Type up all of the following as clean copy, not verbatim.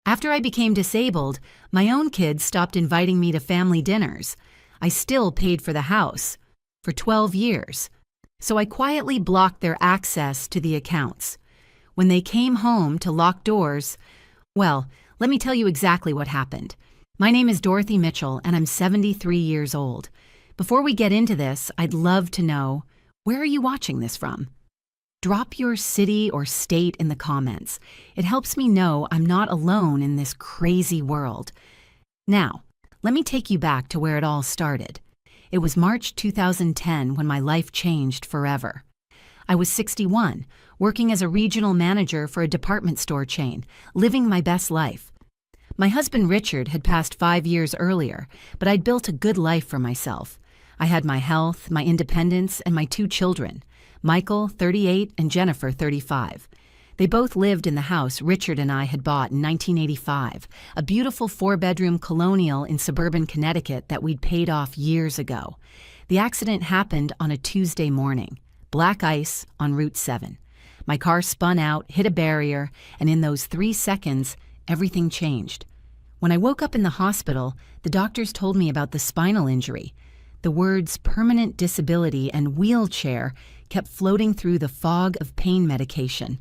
After I became disabled, my own kids stopped inviting me to family dinners. I still paid for the house for 12 years. So I quietly blocked their access to the accounts. When they came home to lock doors, well, let me tell you exactly what happened. My name is Dorothy Mitchell, and I'm 73 years old. Before we get into this, I'd love to know, where are you watching this from? Drop your city or state in the comments. It helps me know I'm not alone in this crazy world. Now, let me take you back to where it all started. It was March 2010 when my life changed forever. I was 61, working as a regional manager for a department store chain, living my best life. My husband Richard had passed 5 years earlier, but I'd built a good life for myself. I had my health, my independence, and my 2 children, Michael, 38, and Jennifer, 35. They both lived in the house Richard and I had bought in 1985, a beautiful 4-bedroom colonial in suburban Connecticut that we'd paid off years ago. The accident happened on a Tuesday morning, black ice on Route 7. My car spun out, hit a barrier, and in those 3 seconds, everything changed. When I woke up in the hospital, the doctors told me about the spinal injury. The words permanent disability and wheelchair kept floating through the fog of pain medication.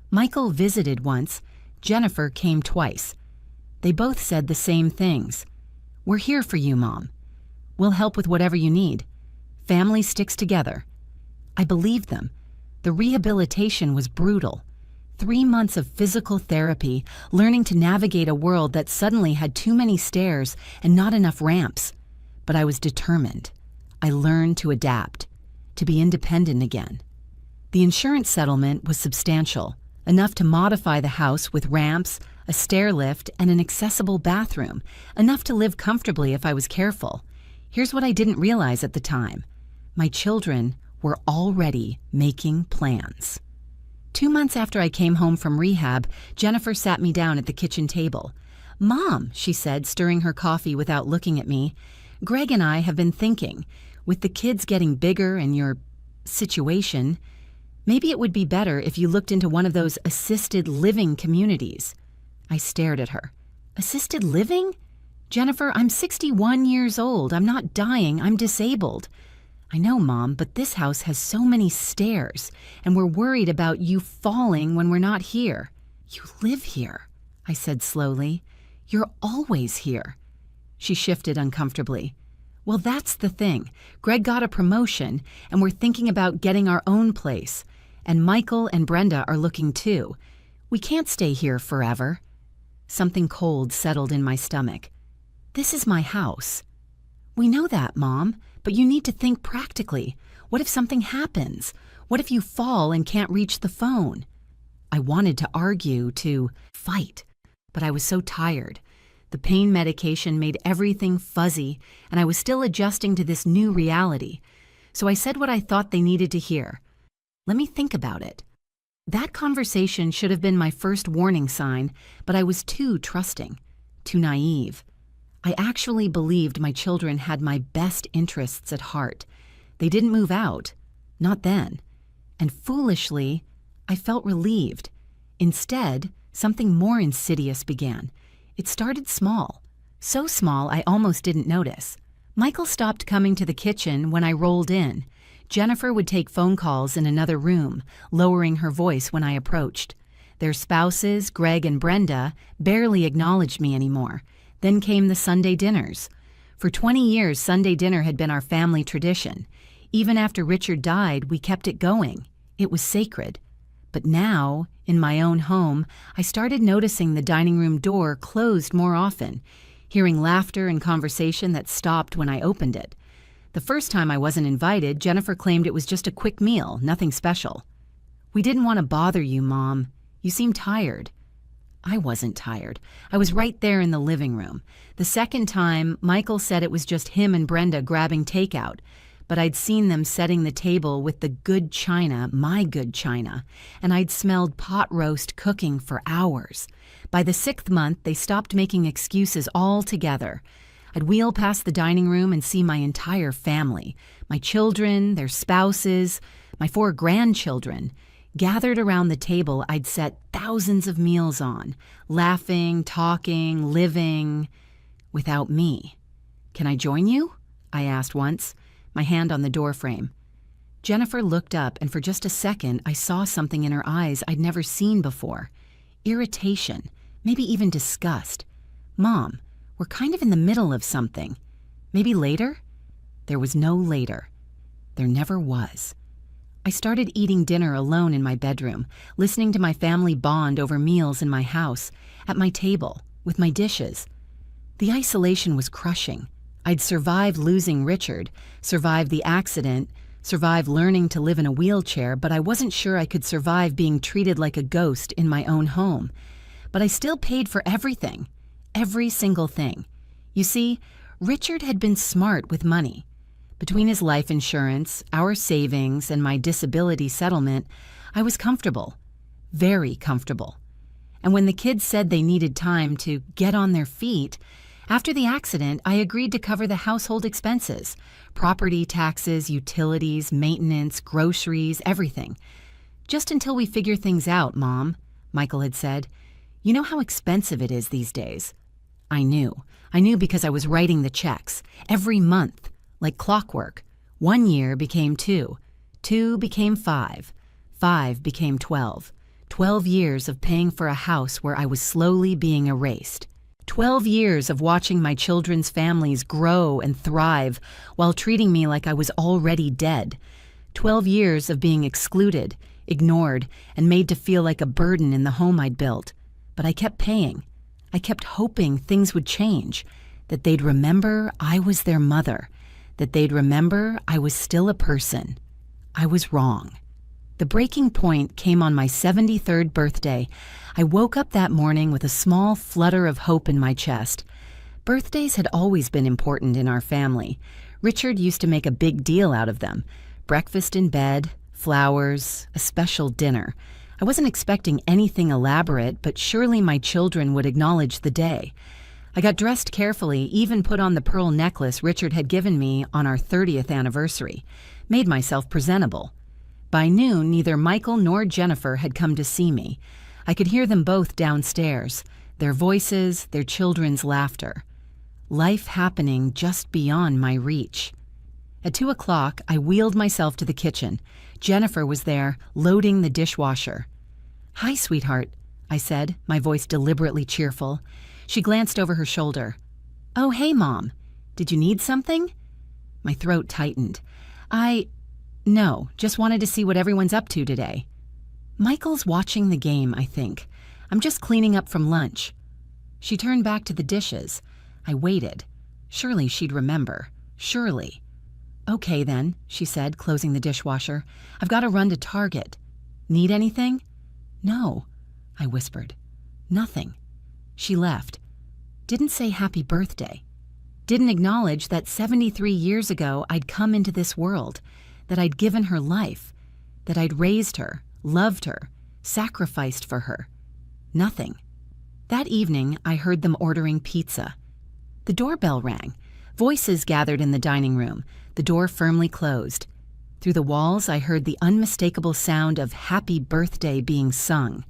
Michael visited once. Jennifer came twice. They both said the same things. "We're here for you, Mom. We'll help with whatever you need. Family sticks together." I believed them. The rehabilitation was brutal. 3 months of physical therapy, learning to navigate a world that suddenly had too many stairs and not enough ramps. But I was determined. I learned to adapt, to be independent again. The insurance settlement was substantial, enough to modify the house with ramps, a stair lift, and an accessible bathroom, enough to live comfortably if I was careful. Here's what I didn't realize at the time. My children were already making plans. 2 months after I came home from rehab, Jennifer sat me down at the kitchen table. "Mom," she said, stirring her coffee without looking at me, "Greg and I have been thinking, with the kids getting bigger and your situation, maybe it would be better if you looked into one of those assisted living communities." I stared at her. "Assisted living? Jennifer, I'm 61 years old. I'm not dying. I'm disabled." "I know, Mom, but this house has so many stairs, and we're worried about you falling when we're not here." "You live here," I said slowly. "You're always here." She shifted uncomfortably. "Well, that's the thing. Greg got a promotion, and we're thinking about getting our own place. And Michael and Brenda are looking too. We can't stay here forever." Something cold settled in my stomach. "This is my house." "We know that, Mom, but you need to think practically. What if something happens? What if you fall and can't reach the phone?" I wanted to argue, to fight, but I was so tired. The pain medication made everything fuzzy, and I was still adjusting to this new reality. So I said what I thought they needed to hear. "Let me think about it." That conversation should have been my first warning sign, but I was too trusting, too naive. I actually believed my children had my best interests at heart. They didn't move out, not then. And foolishly, I felt relieved. Instead, something more insidious began. It started small, so small I almost didn't notice. Michael stopped coming to the kitchen when I rolled in. Jennifer would take phone calls in another room, lowering her voice when I approached. Their spouses, Greg and Brenda, barely acknowledged me anymore. Then came the Sunday dinners. For 20 years, Sunday dinner had been our family tradition. Even after Richard died, we kept it going. It was sacred. But now, in my own home, I started noticing the dining room door closed more often, hearing laughter and conversation that stopped when I opened it. The first time I wasn't invited, Jennifer claimed it was just a quick meal, nothing special. "We didn't want to bother you, Mom. You seem tired." I wasn't tired. I was right there in the living room. The second time, Michael said it was just him and Brenda grabbing takeout, but I'd seen them setting the table with the good china, my good china, and I'd smelled pot roast cooking for hours. By the 6th month, they stopped making excuses altogether. I'd wheel past the dining room and see my entire family, my children, their spouses, my 4 grandchildren, gathered around the table I'd set thousands of meals on, laughing, talking, living, without me. "Can I join you?" I asked once, my hand on the doorframe. Jennifer looked up, and for just a second, I saw something in her eyes I'd never seen before. Irritation, maybe even disgust. "Mom, we're kind of in the middle of something. Maybe later?" There was no later. There never was. I started eating dinner alone in my bedroom, listening to my family bond over meals in my house, at my table, with my dishes. The isolation was crushing. I'd survived losing Richard, survived the accident, survived learning to live in a wheelchair, but I wasn't sure I could survive being treated like a ghost in my own home. But I still paid for everything, every single thing. You see, Richard had been smart with money. Between his life insurance, our savings, and my disability settlement, I was comfortable, very comfortable. And when the kids said they needed time to get on their feet, after the accident, I agreed to cover the household expenses, property taxes, utilities, maintenance, groceries, everything. "Just until we figure things out, Mom," Michael had said. "You know how expensive it is these days." I knew. I knew because I was writing the checks, every month, like clockwork. 1 year became 2, 2 became 5, 5 became 12. 12 years of paying for a house where I was slowly being erased. 12 years of watching my children's families grow and thrive while treating me like I was already dead. 12 years of being excluded, ignored, and made to feel like a burden in the home I'd built. But I kept paying. I kept hoping things would change, that they'd remember I was their mother, that they'd remember I was still a person. I was wrong. The breaking point came on my 73rd birthday. I woke up that morning with a small flutter of hope in my chest. Birthdays had always been important in our family. Richard used to make a big deal out of them. Breakfast in bed, flowers, a special dinner. I wasn't expecting anything elaborate, but surely my children would acknowledge the day. I got dressed carefully, even put on the pearl necklace Richard had given me on our 30th anniversary. Made myself presentable. By noon, neither Michael nor Jennifer had come to see me. I could hear them both downstairs, their voices, their children's laughter. Life happening just beyond my reach. At 2 o'clock, I wheeled myself to the kitchen. Jennifer was there, loading the dishwasher. "Hi, sweetheart," I said, my voice deliberately cheerful. She glanced over her shoulder. "Oh, hey, Mom. Did you need something?" My throat tightened. No, just wanted to see what everyone's up to today." "Michael's watching the game, I think. I'm just cleaning up from lunch." She turned back to the dishes. I waited. Surely she'd remember. Surely. "Okay then," she said, closing the dishwasher. "I've got to run to Target. Need anything?" "No," I whispered. "Nothing." She left. Didn't say happy birthday. Didn't acknowledge that 73 years ago I'd come into this world, that I'd given her life, that I'd raised her, loved her, sacrificed for her. Nothing. That evening, I heard them ordering pizza. The doorbell rang. Voices gathered in the dining room, the door firmly closed. Through the walls, I heard the unmistakable sound of happy birthday being sung.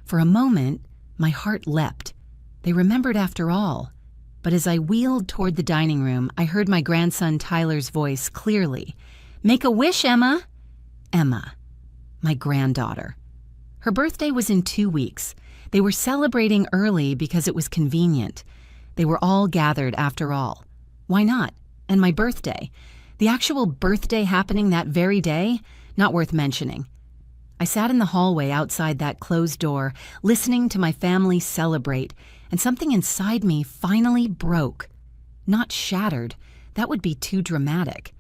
For a moment, my heart leapt. They remembered after all. But as I wheeled toward the dining room, I heard my grandson Tyler's voice clearly. "Make a wish, Emma." Emma, my granddaughter. Her birthday was in 2 weeks. They were celebrating early because it was convenient. They were all gathered after all. Why not? And my birthday. The actual birthday happening that very day? Not worth mentioning. I sat in the hallway outside that closed door, listening to my family celebrate, and something inside me finally broke. Not shattered. That would be too dramatic.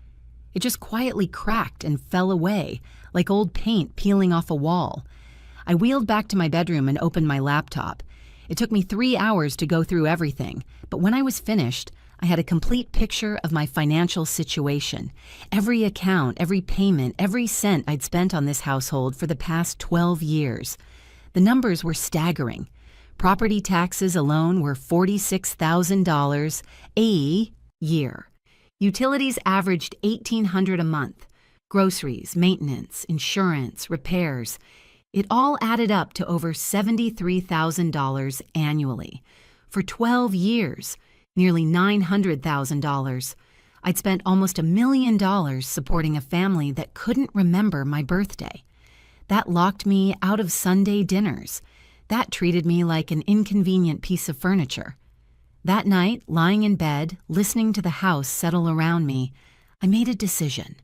It just quietly cracked and fell away, like old paint peeling off a wall. I wheeled back to my bedroom and opened my laptop. It took me 3 hours to go through everything, but when I was finished, I had a complete picture of my financial situation. Every account, every payment, every cent I'd spent on this household for the past 12 years. The numbers were staggering. Property taxes alone were $46,000 a year. Utilities averaged $1,800 a month. Groceries, maintenance, insurance, repairs. It all added up to over $73,000 annually. For 12 years, nearly $900,000. I'd spent almost $1 million supporting a family that couldn't remember my birthday. That locked me out of Sunday dinners. That treated me like an inconvenient piece of furniture. That night, lying in bed, listening to the house settle around me, I made a decision.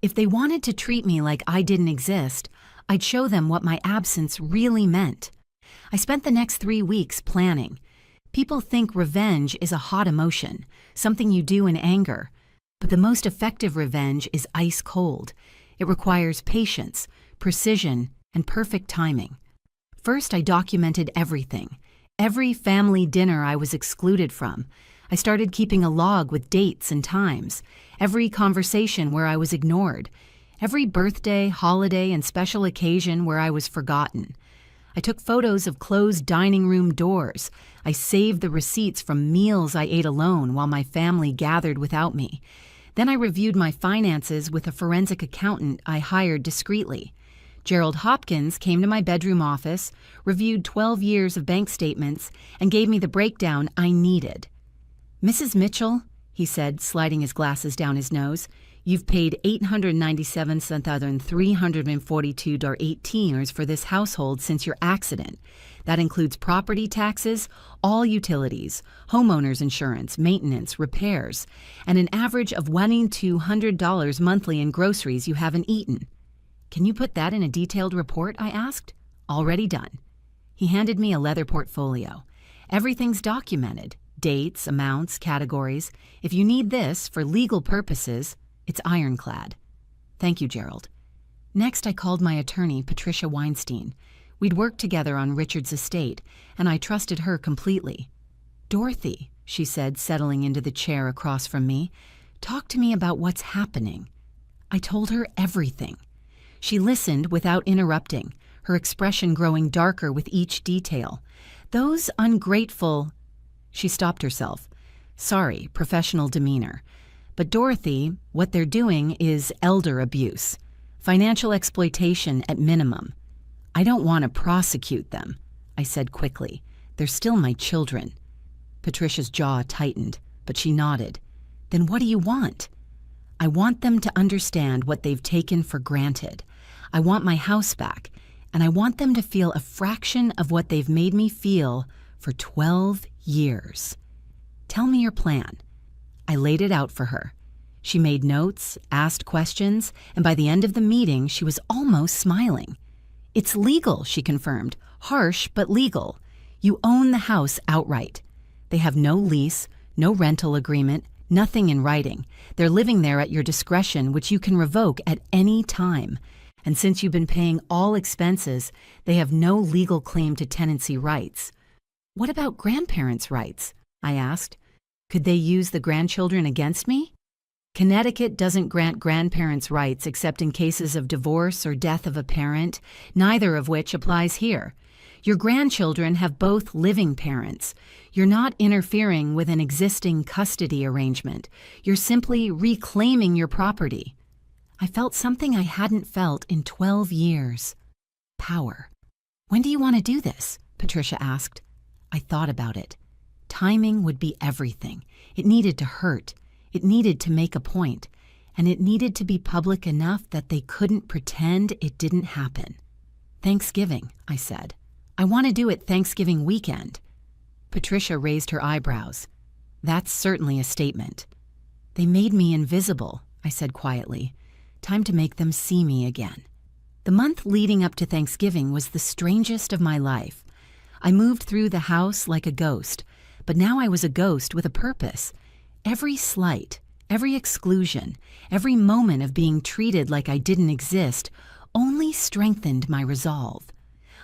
If they wanted to treat me like I didn't exist, I'd show them what my absence really meant. I spent the next 3 weeks planning. People think revenge is a hot emotion, something you do in anger. But the most effective revenge is ice cold. It requires patience, precision, and perfect timing. First, I documented everything. Every family dinner I was excluded from. I started keeping a log with dates and times. Every conversation where I was ignored. Every birthday, holiday, and special occasion where I was forgotten. I took photos of closed dining room doors. I saved the receipts from meals I ate alone while my family gathered without me. Then I reviewed my finances with a forensic accountant I hired discreetly. Gerald Hopkins came to my bedroom office, reviewed 12 years of bank statements, and gave me the breakdown I needed. "Mrs. Mitchell," he said, sliding his glasses down his nose, "you've paid $897,342.18 for this household since your accident. That includes property taxes, all utilities, homeowners insurance, maintenance, repairs, and an average of $1,200 monthly in groceries you haven't eaten." "Can you put that in a detailed report?" I asked. "Already done." He handed me a leather portfolio. "Everything's documented. Dates, amounts, categories. If you need this for legal purposes, it's ironclad." "Thank you, Gerald." Next, I called my attorney, Patricia Weinstein. We'd worked together on Richard's estate, and I trusted her completely. "Dorothy," she said, settling into the chair across from me, "talk to me about what's happening." I told her everything. She listened without interrupting, her expression growing darker with each detail. "Those ungrateful—" She stopped herself. "Sorry, professional demeanor. But Dorothy, what they're doing is elder abuse. Financial exploitation at minimum. I don't want to prosecute them," I said quickly. "They're still my children." Patricia's jaw tightened, but she nodded. "Then what do you want?" "I want them to understand what they've taken for granted. I want my house back, and I want them to feel a fraction of what they've made me feel for 12 years. Tell me your plan." I laid it out for her. She made notes, asked questions, and by the end of the meeting, she was almost smiling. "It's legal," she confirmed. "Harsh, but legal. You own the house outright. They have no lease, no rental agreement, nothing in writing. They're living there at your discretion, which you can revoke at any time. And since you've been paying all expenses, they have no legal claim to tenancy rights." "What about grandparents' rights?" I asked. "Could they use the grandchildren against me?" "Connecticut doesn't grant grandparents' rights except in cases of divorce or death of a parent, neither of which applies here. Your grandchildren have both living parents. You're not interfering with an existing custody arrangement. You're simply reclaiming your property." I felt something I hadn't felt in 12 years. Power. "When do you want to do this?" Patricia asked. I thought about it. Timing would be everything. It needed to hurt. It needed to make a point. And it needed to be public enough that they couldn't pretend it didn't happen. "Thanksgiving," I said. "I want to do it Thanksgiving weekend." Patricia raised her eyebrows. "That's certainly a statement." "They made me invisible," I said quietly. "Time to make them see me again." The month leading up to Thanksgiving was the strangest of my life. I moved through the house like a ghost, but now I was a ghost with a purpose. Every slight, every exclusion, every moment of being treated like I didn't exist only strengthened my resolve.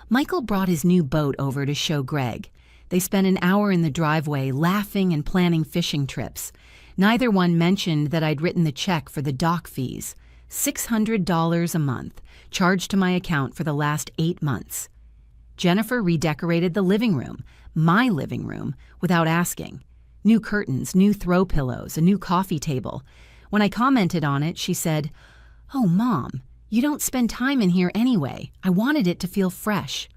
Michael brought his new boat over to show Greg. They spent an hour in the driveway laughing and planning fishing trips. Neither one mentioned that I'd written the check for the dock fees. $600 a month, charged to my account for the last 8 months. Jennifer redecorated the living room, my living room, without asking. New curtains, new throw pillows, a new coffee table. When I commented on it, she said, "Oh, Mom, You don't spend time in here anyway. I wanted it to feel fresh.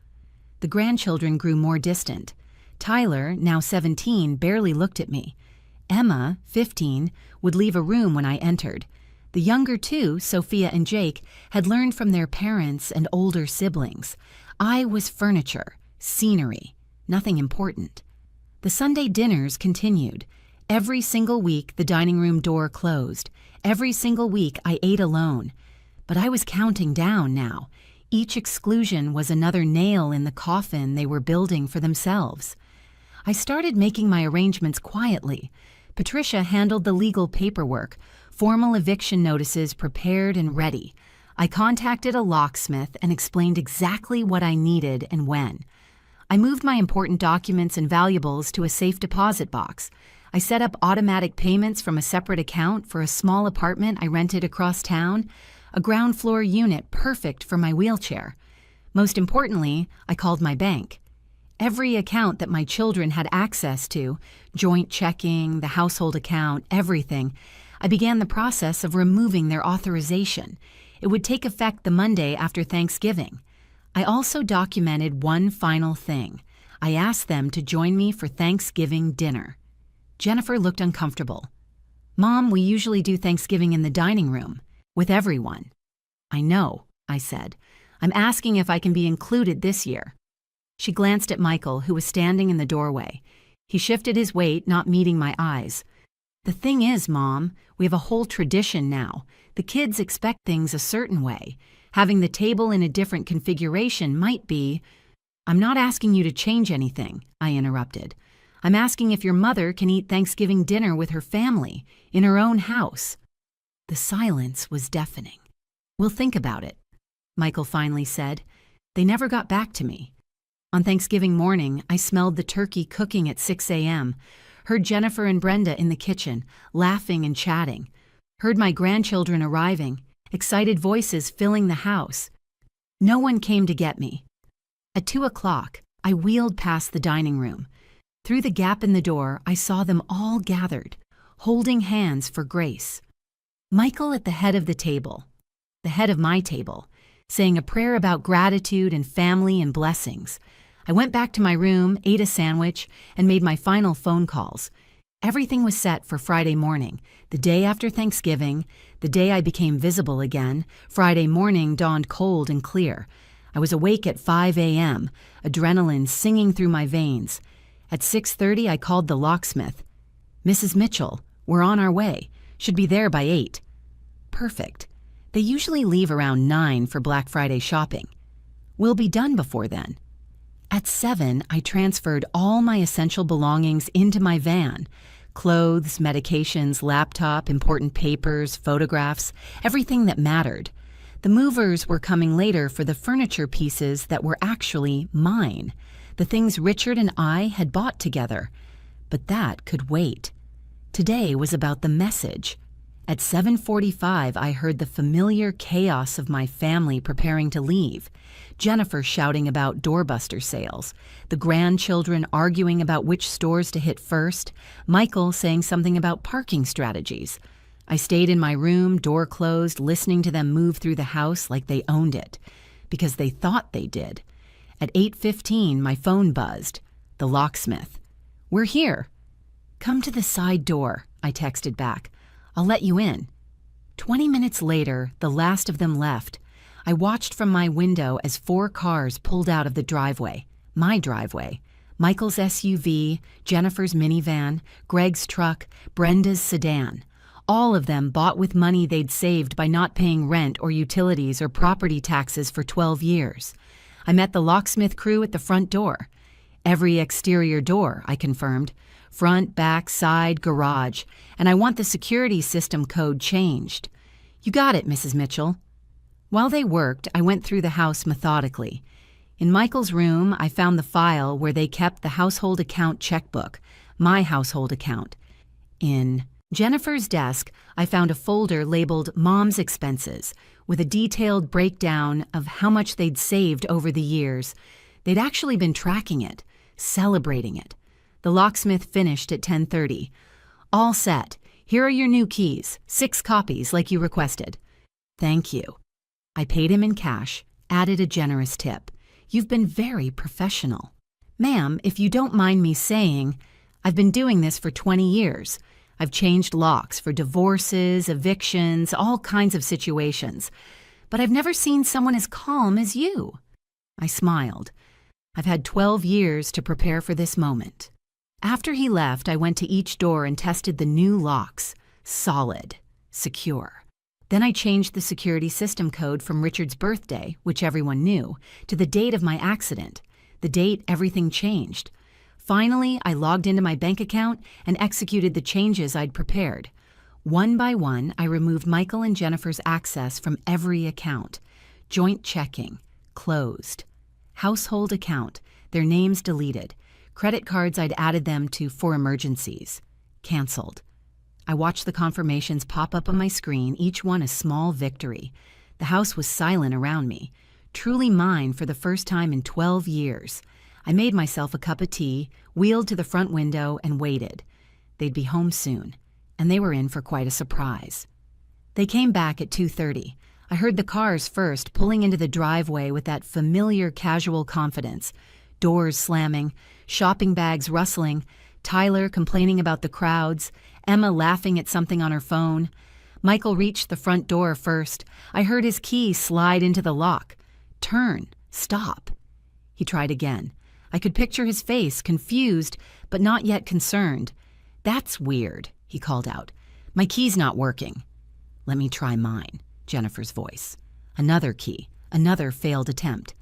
The grandchildren grew more distant. Tyler, now 17, barely looked at me. Emma, 15, would leave a room when I entered. The younger two, Sophia and Jake, had learned from their parents and older siblings. I was furniture, scenery, nothing important. The Sunday dinners continued. Every single week the dining room door closed. Every single week I ate alone. But I was counting down now. Each exclusion was another nail in the coffin they were building for themselves. I started making my arrangements quietly. Patricia handled the legal paperwork, formal eviction notices prepared and ready. I contacted a locksmith and explained exactly what I needed and when. I moved my important documents and valuables to a safe deposit box. I set up automatic payments from a separate account for a small apartment I rented across town, a ground floor unit perfect for my wheelchair. Most importantly, I called my bank. Every account that my children had access to, joint checking, the household account, everything, I began the process of removing their authorization. It would take effect the Monday after Thanksgiving. I also documented one final thing. I asked them to join me for Thanksgiving dinner. Jennifer looked uncomfortable. "Mom, we usually do Thanksgiving in the dining room, with everyone." "I know," I said. "I'm asking if I can be included this year." She glanced at Michael, who was standing in the doorway. He shifted his weight, not meeting my eyes. "The thing is, Mom, we have a whole tradition now. The kids expect things a certain way. Having the table in a different configuration might be—" "I'm not asking you to change anything," I interrupted. "I'm asking if your mother can eat Thanksgiving dinner with her family, in her own house." The silence was deafening. "We'll think about it," Michael finally said. They never got back to me. On Thanksgiving morning, I smelled the turkey cooking at 6 a.m., heard Jennifer and Brenda in the kitchen, laughing and chatting, heard my grandchildren arriving, excited voices filling the house. No one came to get me. At 2 o'clock, I wheeled past the dining room. Through the gap in the door, I saw them all gathered, holding hands for grace. Michael at the head of the table, the head of my table, saying a prayer about gratitude and family and blessings. I went back to my room, ate a sandwich, and made my final phone calls. Everything was set for Friday morning, the day after Thanksgiving, the day I became visible again. Friday morning dawned cold and clear. I was awake at 5 a.m., adrenaline singing through my veins. At 6:30, I called the locksmith. "Mrs. Mitchell, we're on our way. Should be there by 8. "Perfect. They usually leave around 9 for Black Friday shopping. We'll be done before then." At 7, I transferred all my essential belongings into my van. Clothes, medications, laptop, important papers, photographs, everything that mattered. The movers were coming later for the furniture pieces that were actually mine, the things Richard and I had bought together. But that could wait. Today was about the message. At 7:45, I heard the familiar chaos of my family preparing to leave. Jennifer shouting about doorbuster sales, the grandchildren arguing about which stores to hit first, Michael saying something about parking strategies. I stayed in my room, door closed, listening to them move through the house like they owned it, because they thought they did. At 8:15, my phone buzzed. The locksmith. "We're here." "Come to the side door," I texted back. "I'll let you in." 20 minutes later, the last of them left. I watched from my window as 4 cars pulled out of the driveway, my driveway. Michael's SUV, Jennifer's minivan, Greg's truck, Brenda's sedan. All of them bought with money they'd saved by not paying rent or utilities or property taxes for 12 years. I met the locksmith crew at the front door. Every exterior door, I confirmed. Front, back, side, garage. And I want the security system code changed. "You got it, Mrs. Mitchell." While they worked, I went through the house methodically. In Michael's room, I found the file where they kept the household account checkbook, my household account. In Jennifer's desk, I found a folder labeled Mom's Expenses, with a detailed breakdown of how much they'd saved over the years. They'd actually been tracking it, celebrating it. The locksmith finished at 10:30. "All set. Here are your new keys, 6 copies like you requested." "Thank you." I paid him in cash, added a generous tip. You've been very professional. Ma'am, if you don't mind me saying, I've been doing this for 20 years. I've changed locks for divorces, evictions, all kinds of situations. But I've never seen someone as calm as you. I smiled. I've had 12 years to prepare for this moment. After he left, I went to each door and tested the new locks. Solid. Secure. Then I changed the security system code from Richard's birthday, which everyone knew, to the date of my accident. The date everything changed. Finally, I logged into my bank account and executed the changes I'd prepared. One by one, I removed Michael and Jennifer's access from every account. Joint checking. Closed. Household account. Their names deleted. Credit cards I'd added them to for emergencies. Canceled. I watched the confirmations pop up on my screen, each one a small victory. The house was silent around me. Truly mine for the first time in 12 years. I made myself a cup of tea, wheeled to the front window, and waited. They'd be home soon, and they were in for quite a surprise. They came back at 2:30. I heard the cars first, pulling into the driveway with that familiar casual confidence. Doors slamming, shopping bags rustling, Tyler complaining about the crowds, Emma laughing at something on her phone. Michael reached the front door first. I heard his key slide into the lock. Turn. Stop. He tried again. I could picture his face, confused, but not yet concerned. That's weird, he called out. My key's not working. Let me try mine, Jennifer's voice. Another key, another failed attempt.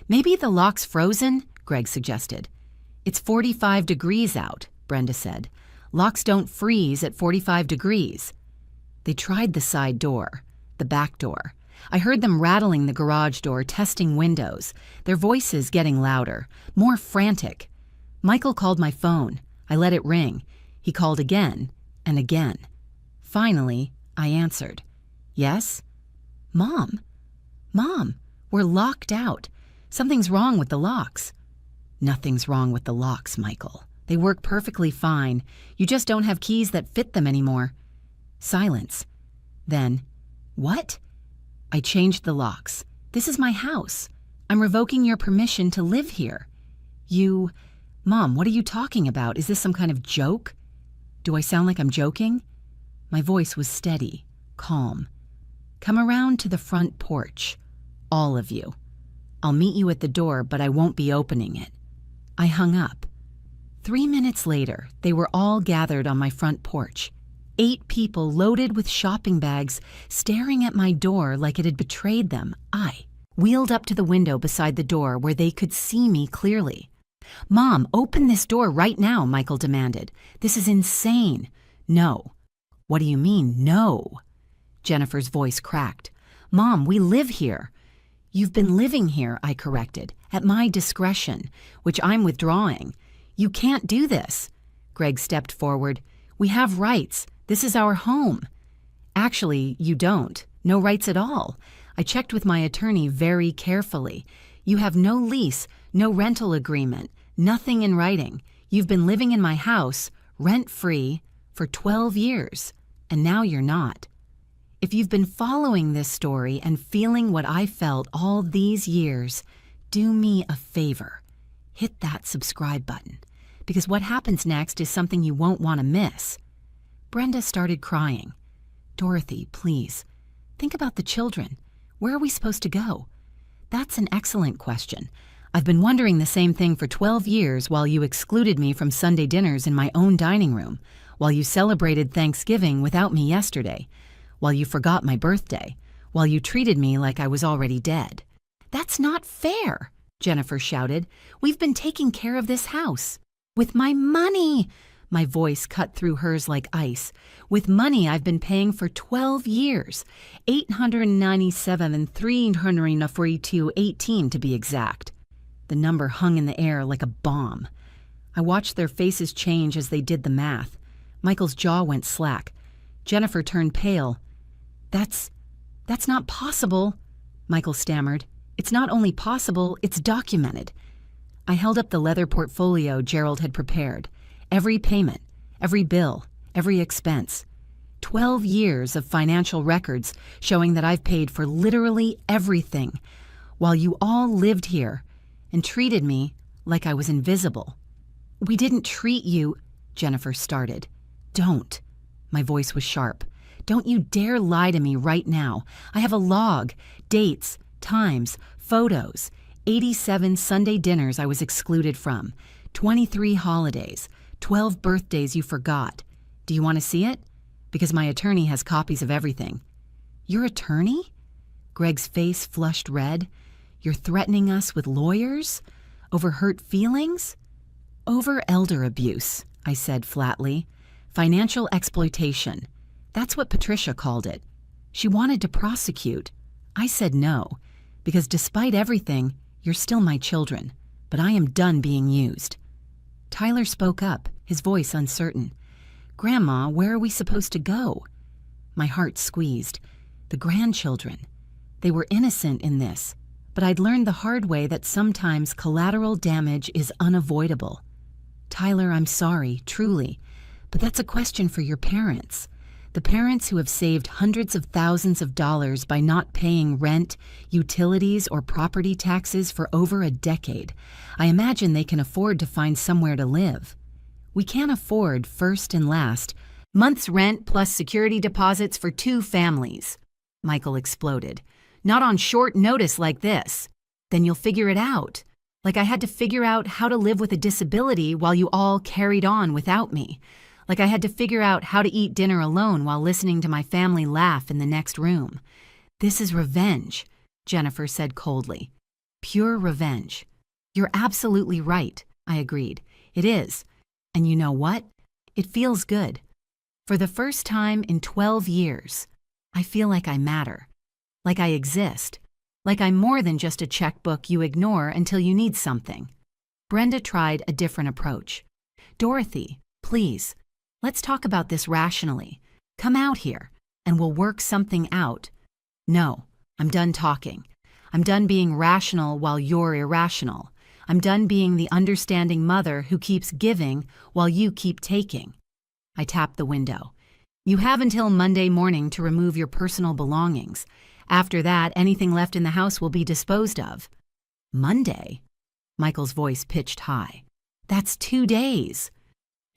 Maybe the lock's frozen, Greg suggested. It's 45 degrees out, Brenda said. Locks don't freeze at 45 degrees. They tried the side door, the back door. I heard them rattling the garage door, testing windows, their voices getting louder, more frantic. Michael called my phone. I let it ring. He called again and again. Finally, I answered. Yes? Mom, we're locked out. Something's wrong with the locks. Nothing's wrong with the locks, Michael. They work perfectly fine. You just don't have keys that fit them anymore. Silence. Then, what? I changed the locks. This is my house. I'm revoking your permission to live here. Mom, what are you talking about? Is this some kind of joke? Do I sound like I'm joking? My voice was steady, calm. Come around to the front porch. All of you. I'll meet you at the door, but I won't be opening it. I hung up. 3 minutes later, they were all gathered on my front porch. 8 people loaded with shopping bags, staring at my door like it had betrayed them. I wheeled up to the window beside the door where they could see me clearly. Mom, open this door right now, Michael demanded. This is insane. No. What do you mean, no? Jennifer's voice cracked. Mom, we live here. You've been living here, I corrected, at my discretion, which I'm withdrawing. You can't do this. Greg stepped forward. We have rights. This is our home. Actually, you don't. No rights at all. I checked with my attorney very carefully. You have no lease, no rental agreement, nothing in writing. You've been living in my house, rent-free, for 12 years, and now you're not. If you've been following this story and feeling what I felt all these years, do me a favor. Hit that subscribe button, because what happens next is something you won't want to miss. Brenda started crying. Dorothy, please, think about the children. Where are we supposed to go? That's an excellent question. I've been wondering the same thing for 12 years while you excluded me from Sunday dinners in my own dining room, while you celebrated Thanksgiving without me yesterday, while you forgot my birthday, while you treated me like I was already dead. That's not fair, Jennifer shouted. We've been taking care of this house. With my money! My voice cut through hers like ice. With money I've been paying for 12 years. $897 and $342.18 to be exact. The number hung in the air like a bomb. I watched their faces change as they did the math. Michael's jaw went slack. Jennifer turned pale. That's not possible, Michael stammered. It's not only possible, it's documented. I held up the leather portfolio Gerald had prepared. Every payment, every bill, every expense. 12 years of financial records showing that I've paid for literally everything, while you all lived here and treated me like I was invisible. We didn't treat you, Jennifer started. Don't. My voice was sharp. Don't you dare lie to me right now. I have a log, dates, times, photos, 87 Sunday dinners I was excluded from, 23 holidays, 12 birthdays you forgot. Do you want to see it? Because my attorney has copies of everything. Your attorney? Greg's face flushed red. You're threatening us with lawyers? Over hurt feelings? Over elder abuse, I said flatly. Financial exploitation. That's what Patricia called it. She wanted to prosecute. I said no, because despite everything, you're still my children, but I am done being used. Tyler spoke up, his voice uncertain. Grandma, where are we supposed to go? My heart squeezed. The grandchildren. They were innocent in this, but I'd learned the hard way that sometimes collateral damage is unavoidable. Tyler, I'm sorry, truly, but that's a question for your parents. The parents who have saved hundreds of thousands of dollars by not paying rent, utilities, or property taxes for over a decade. I imagine they can afford to find somewhere to live. We can't afford, first and last, month's rent plus security deposits for 2 families. Michael exploded. Not on short notice like this. Then you'll figure it out. Like I had to figure out how to live with a disability while you all carried on without me. Like I had to figure out how to eat dinner alone while listening to my family laugh in the next room. This is revenge, Jennifer said coldly. Pure revenge. You're absolutely right, I agreed. It is. And you know what? It feels good. For the first time in 12 years, I feel like I matter. Like I exist. Like I'm more than just a checkbook you ignore until you need something. Brenda tried a different approach. Dorothy, please, let's talk about this rationally. Come out here, and we'll work something out. No, I'm done talking. I'm done being rational while you're irrational. I'm done being the understanding mother who keeps giving while you keep taking. I tapped the window. You have until Monday morning to remove your personal belongings. After that, anything left in the house will be disposed of. Monday? Michael's voice pitched high. That's 2 days.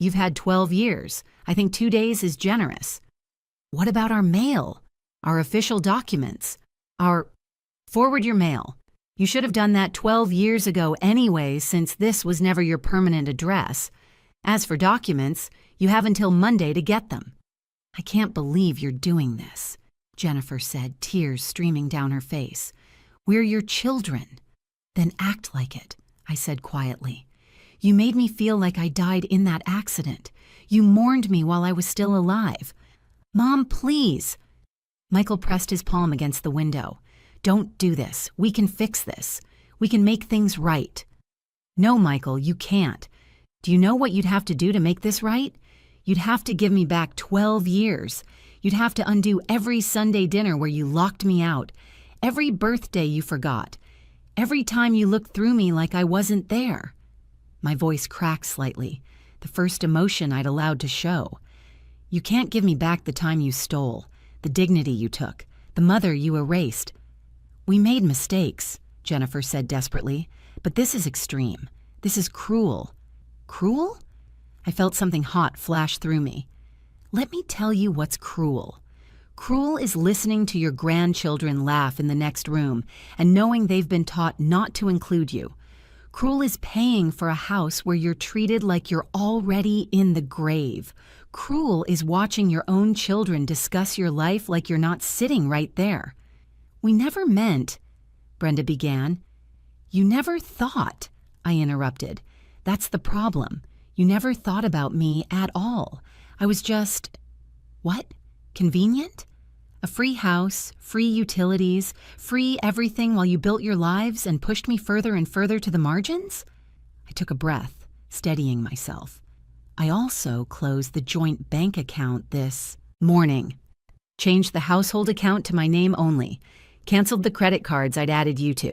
You've had 12 years. I think 2 days is generous. What about our mail? Our official documents? Forward your mail. You should have done that 12 years ago anyway, since this was never your permanent address. As for documents, you have until Monday to get them. I can't believe you're doing this, Jennifer said, tears streaming down her face. We're your children. Then act like it, I said quietly. You made me feel like I died in that accident. You mourned me while I was still alive. Mom, please. Michael pressed his palm against the window. Don't do this. We can fix this. We can make things right. No, Michael, you can't. Do you know what you'd have to do to make this right? You'd have to give me back 12 years. You'd have to undo every Sunday dinner where you locked me out, every birthday you forgot, every time you looked through me like I wasn't there. My voice cracked slightly, the first emotion I'd allowed to show. You can't give me back the time you stole, the dignity you took, the mother you erased. We made mistakes, Jennifer said desperately, but this is extreme. This is cruel. Cruel? I felt something hot flash through me. Let me tell you what's cruel. Cruel is listening to your grandchildren laugh in the next room and knowing they've been taught not to include you. Cruel is paying for a house where you're treated like you're already in the grave. Cruel is watching your own children discuss your life like you're not sitting right there. We never meant, Brenda began. You never thought, I interrupted. That's the problem. You never thought about me at all. I was just, what? Convenient? A free house, free utilities, free everything while you built your lives and pushed me further and further to the margins? I took a breath, steadying myself. I also closed the joint bank account this morning. Changed the household account to my name only. Canceled the credit cards I'd added you to.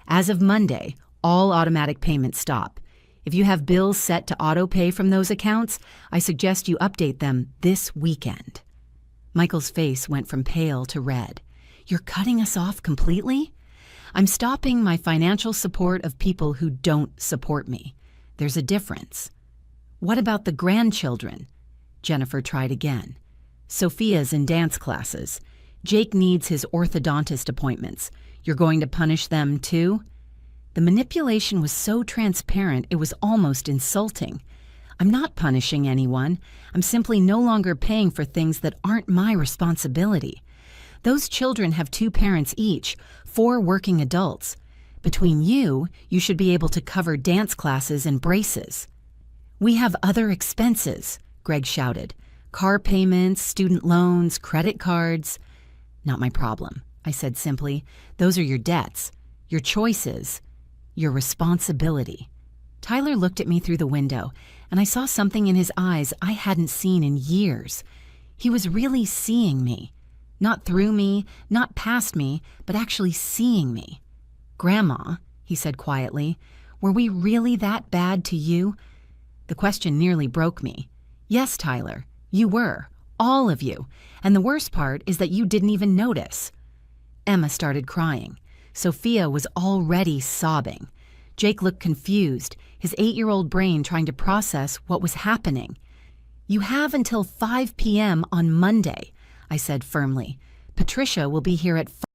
As of Monday, all automatic payments stop. If you have bills set to auto pay from those accounts, I suggest you update them this weekend. Michael's face went from pale to red. You're cutting us off completely? I'm stopping my financial support of people who don't support me. There's a difference. What about the grandchildren? Jennifer tried again. Sophia's in dance classes. Jake needs his orthodontist appointments. You're going to punish them too? The manipulation was so transparent it was almost insulting. I'm not punishing anyone. I'm simply no longer paying for things that aren't my responsibility. Those children have 2 parents each, 4 working adults. Between you should be able to cover dance classes and braces. We have other expenses, Greg shouted. Car payments, student loans, credit cards. Not my problem, I said simply. Those are your debts, your choices, your responsibility. Tyler looked at me through the window, and I saw something in his eyes I hadn't seen in years. He was really seeing me. Not through me, not past me, but actually seeing me. Grandma, he said quietly, were we really that bad to you? The question nearly broke me. Yes, Tyler, you were. All of you. And the worst part is that you didn't even notice. Emma started crying. Sophia was already sobbing. Jake looked confused, his 8-year-old brain trying to process what was happening. You have until 5 p.m. on Monday, I said firmly. Patricia will be here at